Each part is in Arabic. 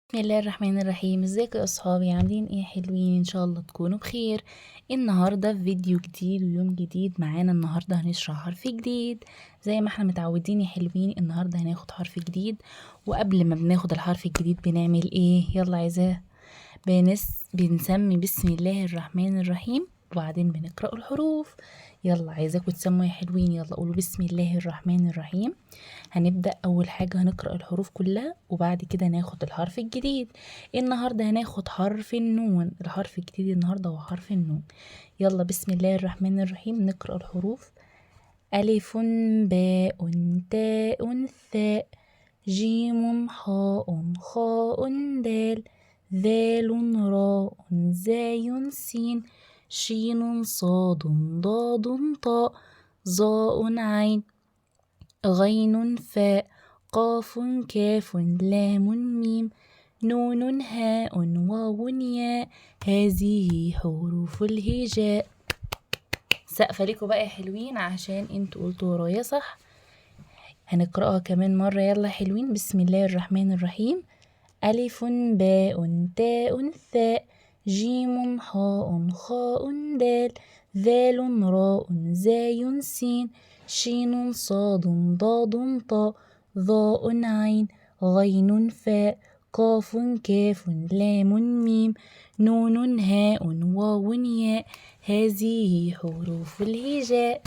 بسم الله الرحمن الرحيم. ازيكم يا اصحابي؟ عاملين ايه؟ حلوين ان شاء الله تكونوا بخير. النهارده في فيديو جديد ويوم جديد معانا. النهارده هنشرح حرف جديد زي ما احنا متعودين يا حلوين. النهارده هناخد حرف جديد، وقبل ما بناخد الحرف الجديد بنعمل ايه؟ يلا عايزاه بنسمي بسم الله الرحمن الرحيم وبعدين بنقرأ الحروف. يلا عايزاكم تسموا يا حلوين. يلا قولوا بسم الله الرحمن الرحيم. هنبدأ أول حاجة هنقرأ الحروف كلها وبعد كده ناخد الحرف الجديد. النهاردة هناخد حرف النون. الحرف الجديد النهاردة هو حرف النون. يلا بسم الله الرحمن الرحيم نقرأ الحروف. ألف باء تاء ثاء جيم حاء خاء دال ذال راء زاي سين شين صاد ضاد طاء ظاء عين غين فاء قاف كاف لام ميم نون هاء واو ياء هذه حروف الهجاء. سقف لكم بقى يا حلوين عشان انتوا قلتوا ورايا صح. هنقرأها كمان مرة. يلا حلوين. بسم الله الرحمن الرحيم. ألف باء تاء ثاء جيم حاء خاء دال ذال راء زاي سين شين صاد ضاد طاء ظاء عين غين فاء قاف كاف لام ميم نون هاء واو ياء هذه حروف الهجاء.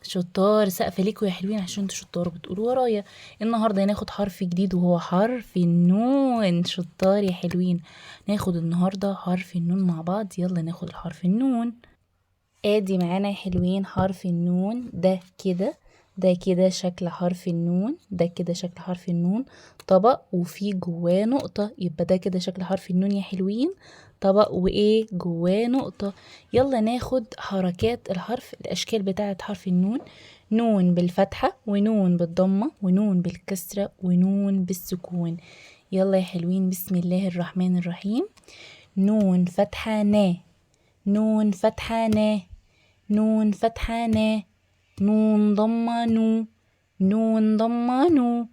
شطار. سقف ليكوا يا حلوين عشان انتوا شطار بتقولوا ورايا. النهارده هناخد حرف جديد وهو حرف النون. شطار يا حلوين. ناخد النهارده حرف النون مع بعض. يلا ناخد الحرف النون. ادي معانا يا حلوين حرف النون. ده كده شكل حرف النون. ده كده شكل حرف النون طبق وفي جواه نقطة. يبقى ده كده شكل حرف النون يا حلوين. طبق وايه جواه نقطة. يلا ناخد حركات الحرف. الاشكال بتاعة حرف النون: نون بالفتحة ونون بالضمة ونون بالكسرة ونون بالسكون. يلا يا حلوين. بسم الله الرحمن الرحيم. نون فتحة نا نون فتحة نا نون فتحة نا نون ضمة نو نون ضمة نو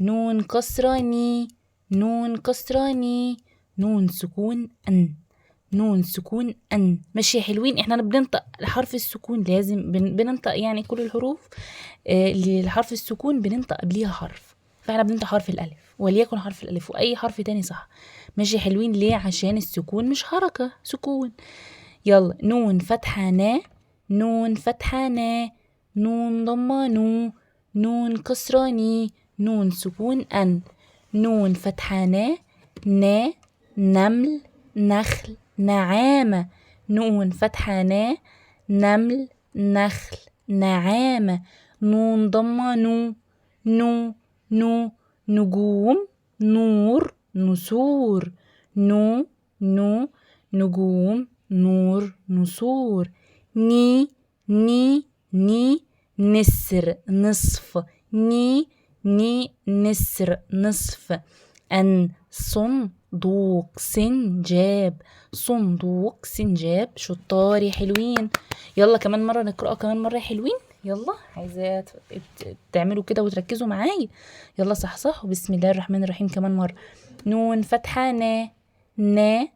نون كسرة ني نون كسرة ني نون سكون أن نون سكون أن. ماشي يا حلوين. احنا بننطق حرف السكون لازم بننطق يعني كل الحروف للحرف السكون بننطق قبليها حرف. فاحنا بننطق حرف الألف وليكن حرف الألف وأي حرف تاني صح. ماشي يا حلوين. ليه؟ عشان السكون مش حركة، سكون. يلا نون فتحة نا نون فتحة نا نون ضمة نو نون كسرة ني نون سكون أن. نون فتحة نا نمل نخل نعامة. نون فتحة نمل نخل نعامة. نون ضمة نو نجوم نور نسور نو نجوم نور نسور. ني نسر نصف نسر نصف. أن صندوق سنجاب صندوق سنجاب. شطار يا حلوين. يلا كمان مرة نقرأ كمان مرة يا حلوين. يلا عايزة تعملوا كده وتركزوا معايا. يلا صح. وبسم الله الرحمن الرحيم كمان مرة. نون فتحة نا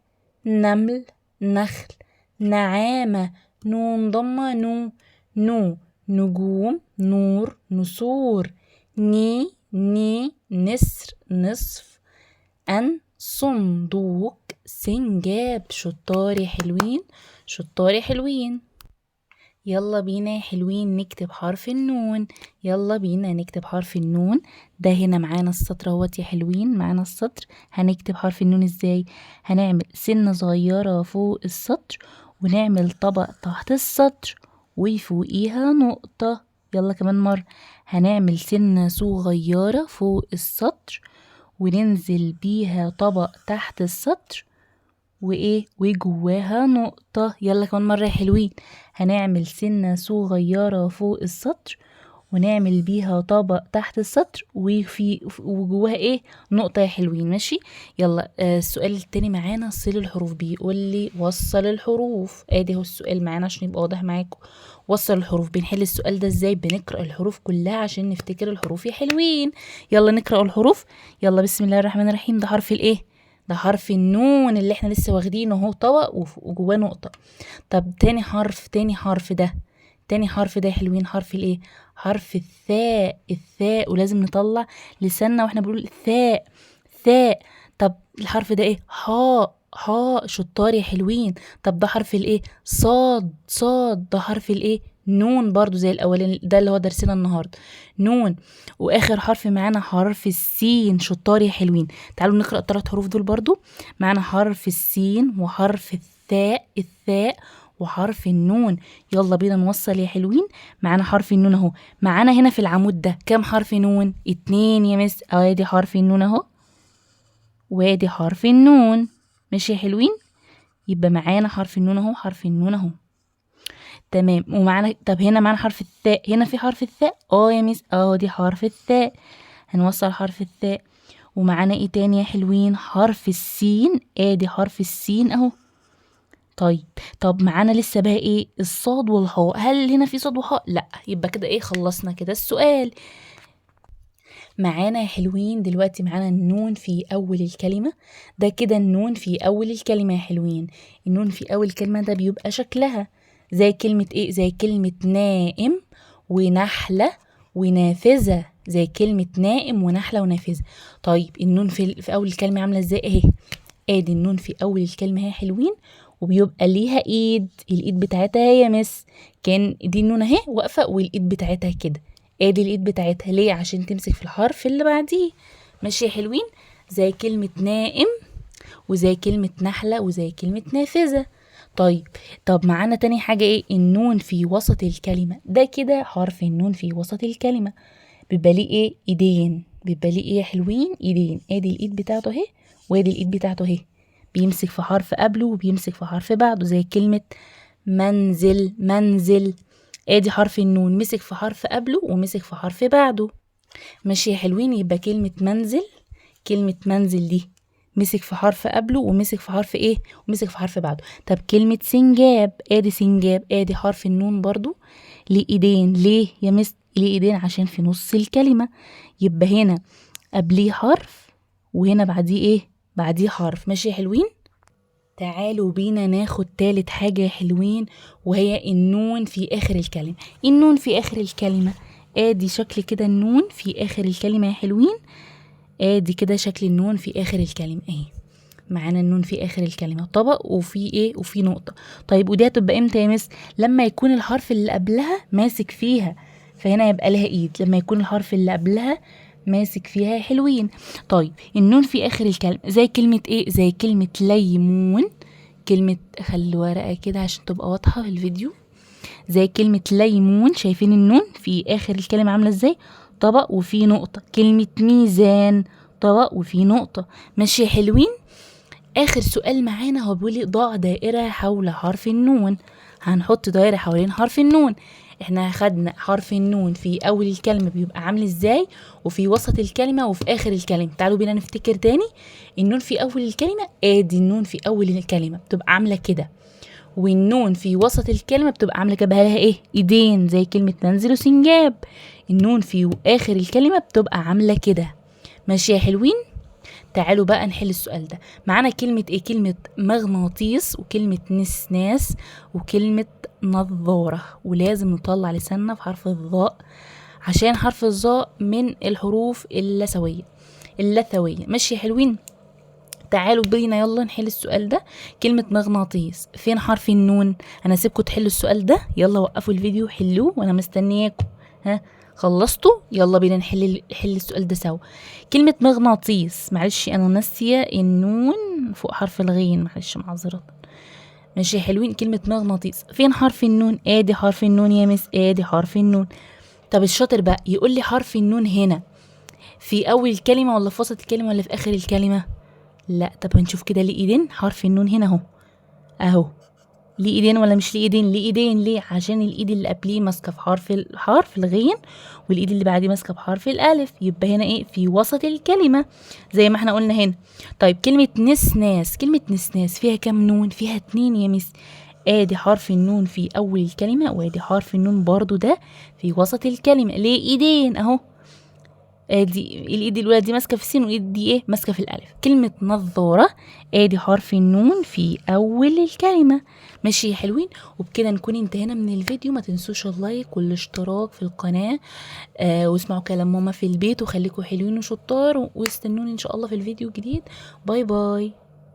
نمل نخل نعامة. نون ضمة نو نجوم نور نسور. ني نسر نصف. أن صندوق سنجاب. شطار يا حلوين. شطار يا حلوين. يلا بينا يا حلوين نكتب حرف النون. يلا بينا نكتب حرف النون. ده هنا معانا السطر اهوت يا حلوين. معانا السطر. هنكتب حرف النون ازاي؟ هنعمل سنة صغيرة فوق السطر ونعمل طبق تحت السطر وفوقيها نقطة. يلا كمان مرة. هنعمل سنة صغيرة فوق السطر وننزل بيها طبق تحت السطر وجواها نقطة. يلا كمان مرة يا حلوين. هنعمل سنة صغيرة فوق السطر ونعمل بيها طبق تحت السطر وجواها ايه نقطة يا حلوين. ماشي يلا. السؤال التاني معانا صل الحروف، بيقول لي وصل الحروف. ادي هو السؤال معانا عشان يبقى واضح معاكم. وصل الحروف، بنحل السؤال ده ازاي؟ بنقرأ الحروف كلها عشان نفتكر الحروف يا حلوين. يلا نقرأ الحروف. يلا بسم الله الرحمن الرحيم. ده حرف الايه؟ ده حرف النون اللي احنا لسه واخدينه اهو، طبق وجواه نقطة. طب تاني حرف ده، تاني حرف ده يا حلوين حرف الايه؟ حرف الثاء. الثاء، ولازم نطلع لساننا واحنا بنقول الثاء ثاء. طب الحرف ده ايه؟ حاء. شطار يا حلوين. طب ده حرف الايه؟ صاد. ده حرف الايه؟ نون برضو زي الاولاني ده اللي هو درسنا النهارده، نون. واخر حرف معانا حرف السين. شطار يا حلوين. تعالوا نقرأ الثلاث حروف دول برضو. معانا حرف السين وحرف الثاء وحرف النون. يلا بينا نوصل يا حلوين. معانا حرف النون اهو. معانا هنا في العمود ده كام حرف نون؟ 2 يا مس. ادي حرف النون اهو، وادي حرف النون. ماشي يا حلوين. يبقى معانا حرف النون اهو، حرف النون اهو. تمام. ومعانا طب هنا معانا حرف الثاء. هنا في حرف الثاء يا مس. دي حرف الثاء. هنوصل حرف الثاء. ومعانا ايه تاني يا حلوين؟ حرف السين. ادي حرف السين اهو. طيب طب معانا لسه بقى ايه؟ الصاد والحاء. هل هنا في صاد وحاء؟ لا. يبقى كده ايه؟ خلصنا كده السؤال. معانا يا حلوين دلوقتي معانا النون في اول الكلمة. ده كده النون في اول الكلمة يا حلوين. النون في اول الكلمة ده بيبقى شكلها زي كلمة ايه؟ زي كلمة نائم ونحلة ونافذة. زي كلمة نائم ونحلة ونافذة. طيب النون في اول الكلمة عاملة ازاي؟ اهي. ادي النون في اول الكلمة يا حلوين، وبيبقى ليها ايد. الايد بتاعتها هي مس كان دي النون اهي واقفه، والايد بتاعتها كده. ادي الايد بتاعتها ليه؟ عشان تمسك في الحرف اللي بعديه. ماشي يا حلوين. زي كلمه نائم وزي كلمه نحله وزي كلمه نافذه. طب معانا تاني حاجه ايه؟ النون في وسط الكلمه. ده كده حرف النون في وسط الكلمه بيبقى ليه ايه؟ ايدين. بيبقى ليه ايه يا حلوين؟ ايدين. ادي الايد بتاعته اهي وادي الايد بتاعته اهي. بيمسك في حرف قبله وبيمسك في حرف بعده. زي كلمة منزل. ادي حرف النون مسك في حرف قبله ومسك في حرف بعده. ماشي يا حلوين. يبقى كلمة منزل دي مسك في حرف قبله ومسك في حرف ايه؟ ومسك في حرف بعده. طب كلمة سنجاب. ادي حرف النون برضو ليه ايدين. ليه يا مس ليه ايدين؟ عشان في نص الكلمة. يبقى هنا قبليه حرف وهنا بعديه ايه؟ بعديه حرف. ماشي يا حلوين. تعالوا بينا ناخد تالت حاجة يا حلوين، وهي النون في آخر الكلمة. النون في آخر الكلمة. ادي شكل كده النون في آخر الكلمة يا حلوين. ادي كده شكل النون في آخر الكلمة اهي. معانا النون في آخر الكلمة طبق وفي ايه؟ وفي نقطة. طيب ودي هتبقى امتى يا مس؟ لما يكون الحرف اللي قبلها ماسك فيها، فهنا يبقى لها ايد. لما يكون الحرف اللي قبلها ماسك فيها يا حلوين. طيب النون في آخر الكلمة زي كلمة ايه؟ زي كلمة ليمون. خلي ورقة كده عشان تبقى واضحة في الفيديو. زي كلمة ليمون. شايفين النون في آخر الكلمة عاملة ازاي؟ طبق وفي نقطة. كلمة ميزان. طبق وفي نقطة. ماشي يا حلوين. آخر سؤال معانا هو بيقولي ضع دائرة حول حرف النون. هنحط دائرة حوالين حرف النون. احنا خدنا حرف النون في اول الكلمة بيبقى عامل ازاي، وفي وسط الكلمة وفي اخر الكلمة. تعالوا بينا نفتكر تاني. النون في اول الكلمة. ادي النون في اول الكلمة بتبقى عاملة كده، والنون في وسط الكلمة بتبقى عاملة كده لها ايه؟ ايدين زي كلمة منزل وسنجاب. النون في اخر الكلمة بتبقى عاملة كده. ماشي يا حلوين. تعالوا بقى نحل السؤال ده. معانا كلمة ايه؟ كلمة مغناطيس وكلمة نسناس وكلمة نظارة. ولازم نطلع لساننا في حرف الظاء عشان حرف الظاء من الحروف اللثوية. ماشي يا حلوين. تعالوا بينا يلا نحل السؤال ده. كلمة مغناطيس فين حرف النون؟ انا هسيبكم تحلوا السؤال ده. يلا وقفوا الفيديو حلوه وانا مستنياكم. خلصتوا؟ يلا بينا نحل السؤال ده سوا. كلمة مغناطيس. معلش انا ناسية النون فوق حرف الغين، معلش معذرة. ماشي يا حلوين. كلمة مغناطيس فين حرف النون؟ ادي حرف النون يا مس. ادي حرف النون. طب الشاطر بقى يقول لي حرف النون هنا في اول الكلمة ولا في وسط الكلمة ولا في اخر الكلمة؟ لا. طب هنشوف كده ليه ايدين. حرف النون هنا اهو ليه ايدين ولا مش ليه ايدين؟ ليه ايدين. ليه؟ عشان الايد اللي قبليه ماسكه في حرف الغين، والايد اللي بعديه ماسكه بحرف الالف. يبقى هنا ايه؟ في وسط الكلمه زي ما احنا قلنا هنا. طيب كلمه نسناس، كلمه نسناس فيها كام نون؟ فيها 2 يا مس. ادي حرف النون في اول الكلمه، وادي حرف النون برضو ده في وسط الكلمه. ليه ايدين؟ اهو ادي الايد الاولى دي ماسكه في السين، والايد دي ايه؟ ماسكه في الالف. كلمه نظاره ادي حرف النون في اول الكلمه. ماشي يا حلوين؟ وبكده نكون انتهينا من الفيديو. ما تنسوش اللايك والاشتراك في القناه، واسمعوا كلام ماما في البيت، وخليكم حلوين وشطار، واستنوني ان شاء الله في الفيديو الجديد. باي باي.